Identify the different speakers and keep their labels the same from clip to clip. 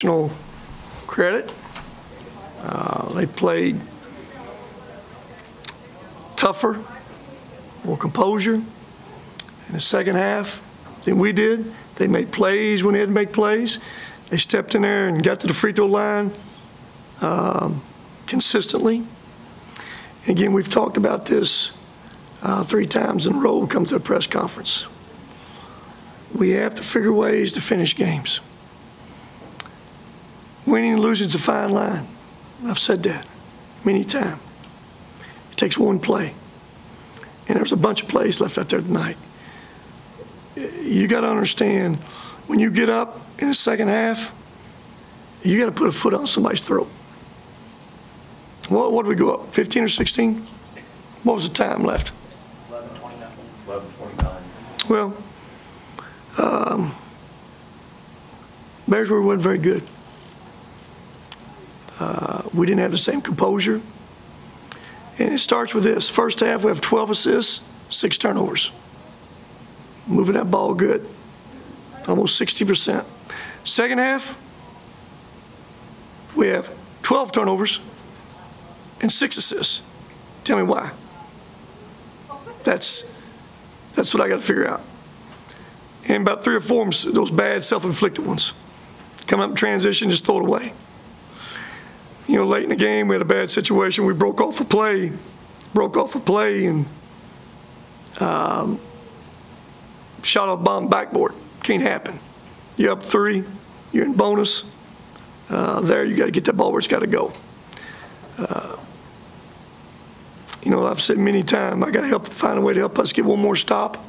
Speaker 1: additional credit. They played tougher, more composure in the second half than we did. They made plays when they had to make plays. They stepped in there and got to the free throw line consistently. And again, we've talked about this 3 times in a row come to a press conference. We have to figure ways to finish games. Winning and losing is a fine line. I've said that many times. It takes one play. And there's a bunch of plays left out there tonight. You got to understand, when you get up in the second half, you got to put a foot on somebody's throat. What did we go up, 15 or 16?
Speaker 2: 16.
Speaker 1: What was the time left?
Speaker 2: 11:29. 11:29.
Speaker 1: Well, Bears wasn't very good. We didn't have the same composure. And it starts with this. First half, we have 12 assists, 6 turnovers. Moving that ball good, almost 60%. Second half, we have 12 turnovers and 6 assists. Tell me why. That's what I got to figure out. And about 3 or 4 of them, those bad self-inflicted ones. Come up in transition, just throw it away. You know, late in the game, we had a bad situation. We broke off a play and shot off bomb backboard. Can't happen. You're up 3, you're in bonus. There, you got to get that ball where it's got to go. You know, I've said many times, I got to find a way to help us get one more stop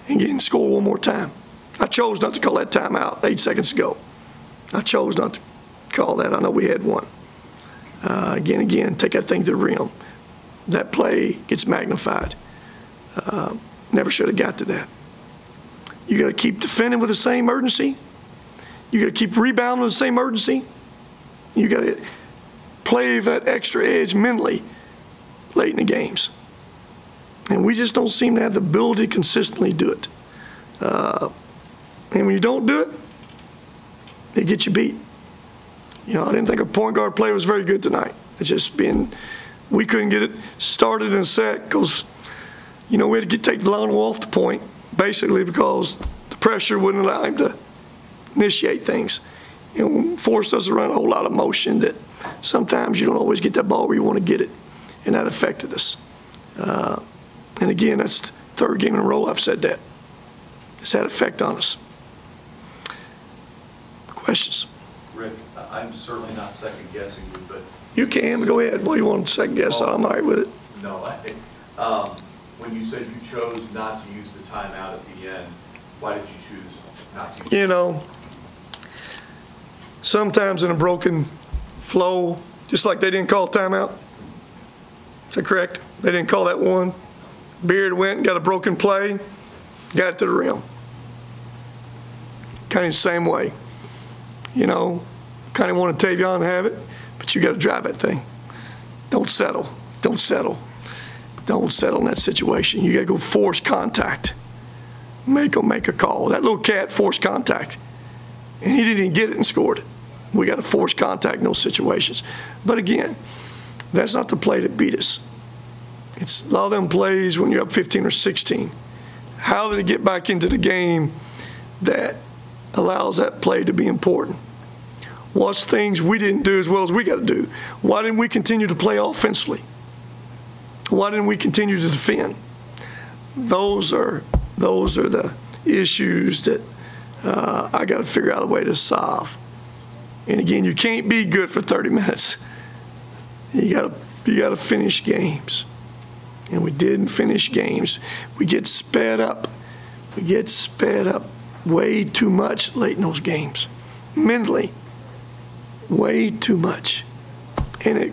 Speaker 1: and get and score one more time. I chose not to call that timeout 8 seconds ago. I chose not to call that. I know we had one. Again, take that thing to the rim. That play gets magnified. Never should have got to that. You got to keep defending with the same urgency. You got to keep rebounding with the same urgency. You got to play that extra edge mentally late in the games. And we just don't seem to have the ability to consistently do it. And when you don't do it, they get you beat. You know, I didn't think a point guard play was very good tonight. It's just we couldn't get it started in a set because, you know, we had to take Delano off the point, basically because the pressure wouldn't allow him to initiate things. You know, forced us to run a whole lot of motion that sometimes you don't always get that ball where you want to get it, and that affected us. And again, that's the 3rd game in a row I've said that. It's had effect on us. Questions?
Speaker 3: Rick, I'm certainly not second-guessing you, but...
Speaker 1: You can. Go ahead. What do you want to second-guess? I'm all right with it.
Speaker 3: No, when you said you chose not to use the timeout at the end, why did you choose not to use it?
Speaker 1: You know, sometimes in a broken flow, just like they didn't call timeout. Is that correct? They didn't call that one. Beard went and got a broken play, got it to the rim. Kind of the same way. You know, kind of want Tavion to have it, but you got to drive that thing. Don't settle. Don't settle. Don't settle in that situation. You got to go force contact. Make a call. That little cat forced contact, and he didn't even get it and scored it. We got to force contact in those situations. But again, that's not the play that beat us. It's a lot of them plays when you're up 15 or 16. How did it get back into the game that allows that play to be important? What's things we didn't do as well as we got to do? Why didn't we continue to play offensively? Why didn't we continue to defend? Those are the issues that I got to figure out a way to solve. And again, you can't be good for 30 minutes. You got to finish games. And we didn't finish games. We get sped up. We get sped up way too much late in those games. Mentally, way too much. And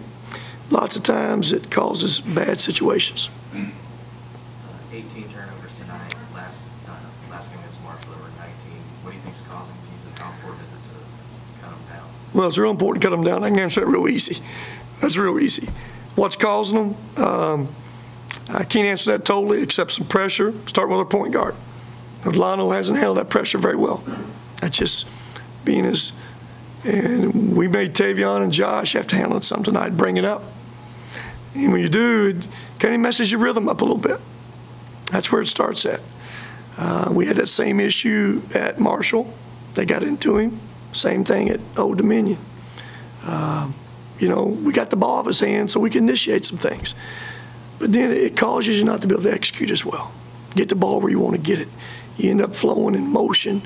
Speaker 1: lots of times it causes bad situations.
Speaker 2: 18 turnovers tonight. Last game against Marshall, there were 19. What do you think is causing these, and how important is it to cut them down?
Speaker 1: Well, it's real important to cut them down. I can answer that real easy. That's real easy. What's causing them? I can't answer that totally, except some pressure. Start with our point guard. Delano hasn't handled that pressure very well. That's just being as And we made Tavion and Josh have to handle it some tonight, bring it up. And when you do, it kind of messes your rhythm up a little bit. That's where it starts at. We had that same issue at Marshall. They got into him. Same thing at Old Dominion. You know, we got the ball off his hand so we can initiate some things. But then it causes you not to be able to execute as well. Get the ball where you want to get it. You end up flowing in motion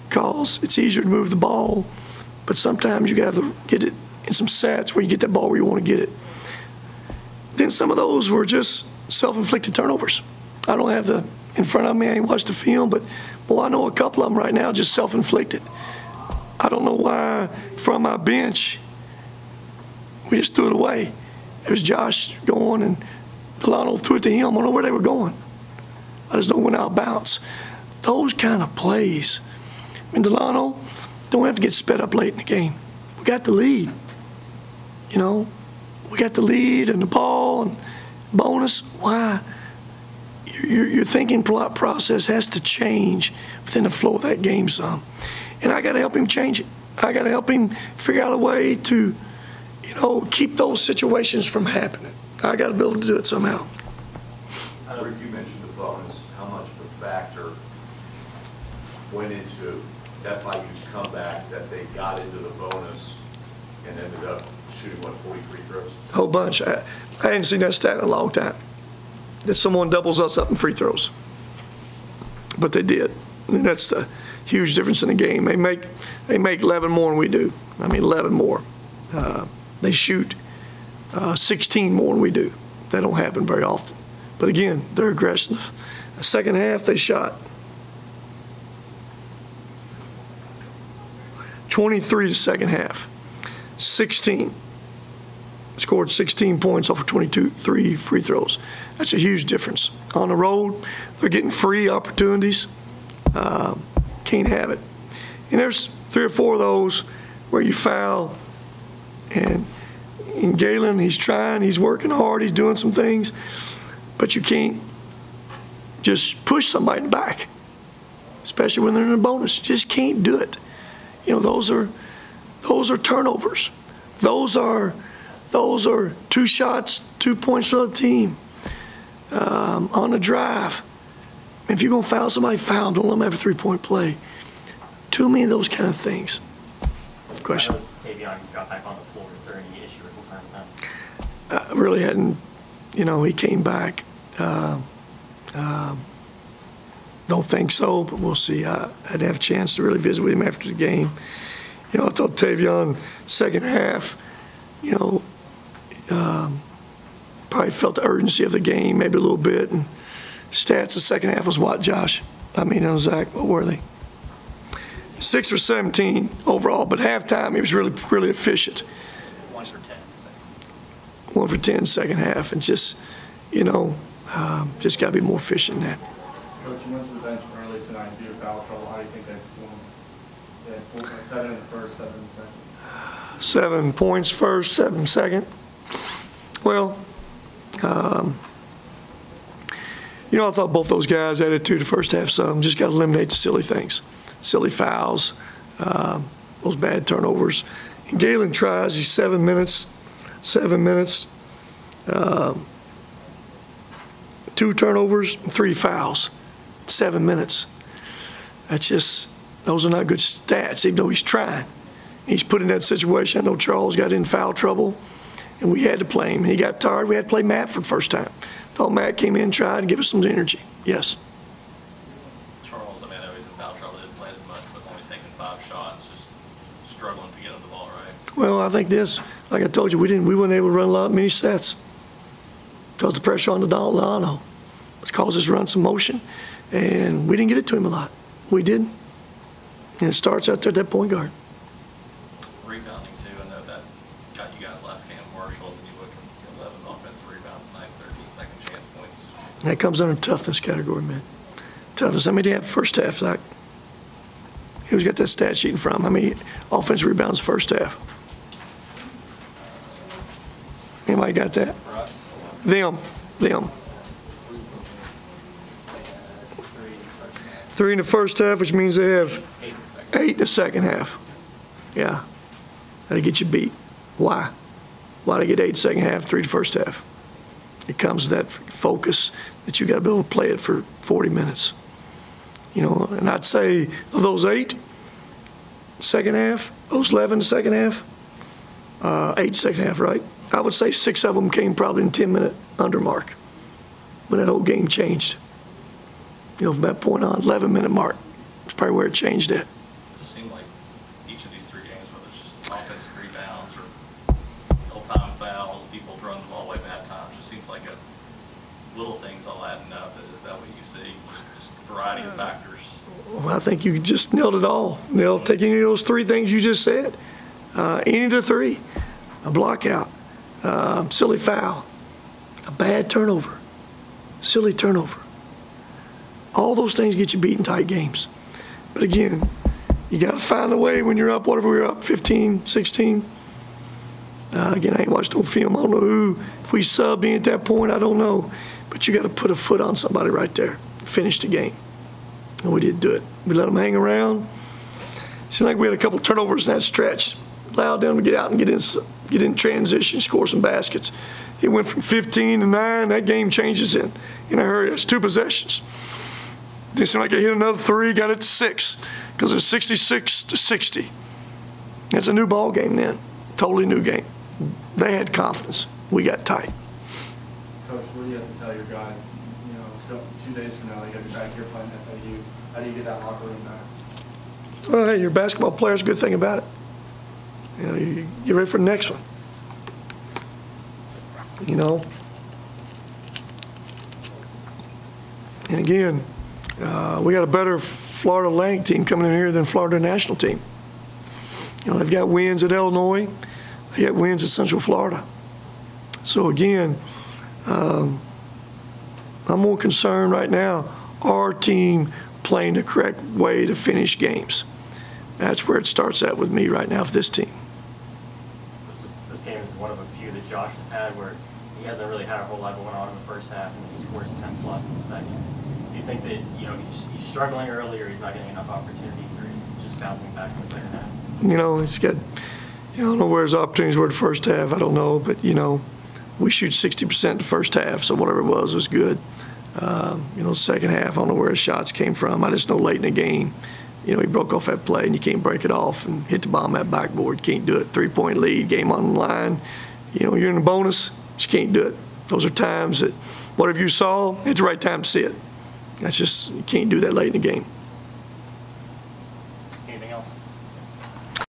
Speaker 1: because it's easier to move the ball, but sometimes you got to get it in some sets where you get that ball where you want to get it. Then some of those were just self-inflicted turnovers. I don't have the in front of me, I ain't watched the film, but boy, I know a couple of them right now just self-inflicted. I don't know why from our bench we just threw it away. It was Josh going and Delano threw it to him. I don't know where they were going. I just know it went out of bounds. Those kind of plays. I mean, Delano don't have to get sped up late in the game. We got the lead. You know, we got the lead and the ball and bonus. Why? Your thinking process has to change within the flow of that game some. And I got to help him change it. I got to help him figure out a way to, you know, keep those situations from happening. I got to be able to do it somehow.
Speaker 3: Rick, you mentioned the bonus. How much of a factor went into FIU's comeback that they got into the bonus and ended up shooting, what, 43 throws?
Speaker 1: A whole bunch. I hadn't seen that stat in a long time, that someone doubles us up in free throws. But they did. I mean, that's the huge difference in the game. They make 11 more than we do. I mean, 11 more. They shoot 16 more than we do. That don't happen very often. But again, they're aggressive. The second half, they shot 23 the second half. 16. Scored 16 points off of 23 free throws. That's a huge difference. On the road, they're getting free opportunities. Can't have it. And there's 3 or 4 of those where you foul. And Galen, he's trying, he's working hard, he's doing some things. But you can't just push somebody in the back, especially when they're in a bonus. You just can't do it. You know, those are turnovers. Those are 2 shots, 2 points for the team on the drive. And if you're going to foul somebody, foul them. Don't let them have a 3-point play. Too many of those kind of things. Question?
Speaker 4: Tavion got back on the floor. Is there any issue with the time with that?
Speaker 1: Really hadn't, you know, he came back. Don't think so, but we'll see. I didn't have a chance to really visit with him after the game. You know, I thought Tavion, second half, you know, probably felt the urgency of the game maybe a little bit. And stats the second half was what, Josh? I mean, Zach, what were they? 6 for 17 overall, but halftime he was really efficient.
Speaker 4: 1 for 10.
Speaker 1: 1 for 10 second half, and just, you know, just got to be more efficient than that.
Speaker 5: Coach, you went to the bench early tonight due to foul trouble. How do you think they performed? They had 7 in the first, 7 in the second.
Speaker 1: 7 points first, 7 second. Well, you know, I thought both those guys added to the first half some. Just got to eliminate the silly things, silly fouls, those bad turnovers. And Galen tries, he's 7 minutes, 7 minutes, 2 turnovers, 3 fouls, 7 minutes. That's just, those are not good stats, even though he's trying. He's put in that situation. I know Charles got in foul trouble, and we had to play him. He got tired. We had to play Matt for the first time. Thought Matt came in and tried to give us some energy. Yes.
Speaker 6: Charles, I mean, I know he's in foul trouble, didn't play as much, but only taking 5 shots, just struggling to get him the ball right.
Speaker 1: Well, I think this, like I told you, we weren't able to run many sets because the pressure on the Delano. It's caused us to run some motion, and we didn't get it to him a lot. We didn't. And it starts out there at that point guard.
Speaker 6: Rebounding, too, I know that got you guys last game, Marshall, and you look at 11 offensive rebounds tonight, 13 second chance points.
Speaker 1: And that comes under toughness category, man. Toughness. How many did he have first half, Zach? Who's got that stat sheet in front of him? How many offensive rebounds first half? Anybody got that? Them. 3 in the first half, which means they have 8 in the second half. Yeah. That'll get you beat. Why? Why did I get 8 second half, 3 the first half? It comes to that focus that you got to be able to play it for 40 minutes. You know, and I'd say of those 8 second half, those 11 second half, 8 second half, right? I would say 6 of them came probably in 10-minute undermark when that whole game changed. You know, from that point on, 11-minute mark. It's probably where it changed at.
Speaker 6: It just seemed like each of these 3 games, whether it's just offensive rebounds or ill-timed fouls, people throwing the ball away bad times, just seems like little things all adding up. Is that what you see? Just a variety of factors.
Speaker 1: Well, I think you just nailed it all. Take any of those 3 things you just said. Any of the 3, a block out, silly foul, a bad turnover, silly turnover. All those things get you beat in tight games. But again, you got to find a way when you're up, whatever we're up, 15, 16. Again, I ain't watched no film. I don't know who. If we subbed in at that point, I don't know. But you got to put a foot on somebody right there. Finish the game. And we didn't do it. We let them hang around. Seemed like we had a couple turnovers in that stretch. Allowed them to get out and get in transition, score some baskets. It went from 15 to 9. That game changes in a hurry. That's 2 possessions. It seemed like they hit another 3, got it to 6, because it's 66 to 60. It's a new ball game then, totally new game. They had confidence. We got tight.
Speaker 5: Coach, what do you have to tell your guys? You know, 2 days from now, they got to be back here playing FAU. How do you get that locker room back?
Speaker 1: Well, hey, you're a basketball player. It's a good thing about it. You know, you get ready for the next one. You know. And again, we got a better Florida Atlantic team coming in here than Florida national team. You know, they've got wins at Illinois. They got wins at Central Florida. So again, I'm more concerned right now, our team playing the correct way to finish games. That's where it starts at with me right now for this team.
Speaker 4: This game is one of a few that Josh has had where he hasn't really had a whole lot going on in the first half, and he scores 10 plus in the second. Do you think that, you know, he's struggling early, or he's not getting enough opportunities, or he's just bouncing back in the second half? You
Speaker 1: know, he's got, I don't know where his opportunities were the first half. I don't know, but, you know, we shoot 60% the first half, so whatever it was good. You know, second half, I don't know where his shots came from. I just know late in the game, you know, he broke off that play, and you can't break it off and hit the bottom of that backboard. You can't do it. 3-point lead, game on the line. You know, you're in the bonus, you can't do it. Those are times that whatever you saw, it's the right time to see it. That's just, you can't do that late in the game.